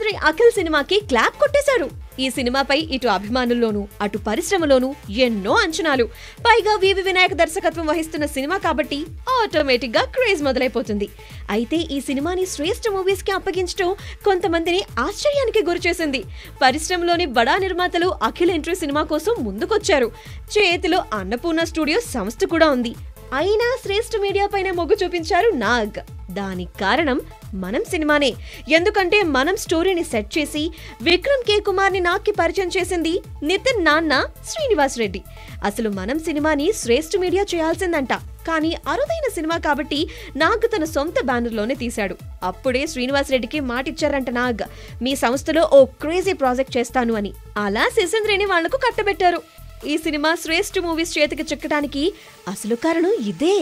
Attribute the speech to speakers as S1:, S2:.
S1: Legendary Akhil సినిమాకి clap కొట్టేశారు. ఈ సినిమాపై ఇటు అభిమానుల్లోనూ అటు పరిశ్రమలోనూ ఎన్నో అంచనాలు. పైగా వివి వినాయక్ దర్శకత్వం వహిస్తున్న సినిమా కాబట్టి ఆటోమేటిక్ గా క్రేజ్ మొదలైపోతుంది. అయితే ఈ సినిమాని శ్రేష్ఠ మూవీస్ కి అప్పగించడం కొంతమందిని ఆశ్చర్యానికి గురిచేసింది. పరిశ్రమలోని బడా నిర్మాతలు అఖిల్ ఎంట్రీ సినిమా కోసం ముందుకొచ్చారు. చేతిలో అన్నపూర్ణ స్టూడియో సంస్థ కూడా ఉంది. అయినా శ్రేష్ఠ మీడియా పైన మొగ్గు చూపించారు నాగ్. దానికి కారణం మనం సినిమానే. ఎందుకంటే మనం స్టోరీని సెట్ చేసి విక్రమ్ కే కుమార్ ని నాగ్కి పరిచయం చేసింది నితిన్ నాన్న శ్రీనివాస్ రెడ్డి. అసలు మనం సినిమాని శ్రేష్ఠ మీడియా చేయాల్సిందంట. కానీ అరుదైన సినిమా కాబట్టి నాగ్ తన సొంత బ్యానర్లోనే తీశాడు. అప్పుడే శ్రీనివాస్ రెడ్డికి మాటిచ్చారంట నాగ్, మీ సంస్థలో ఓ క్రేజీ ప్రాజెక్ట్ చేస్తాను అని. అలా సీజన్ 3ని వాళ్లకు కట్టబెట్టారు. ఈ సినిమా శ్రేష్ఠ మూవీస్ చేతికి చిక్కడానికి అసలు కారణం ఇదే.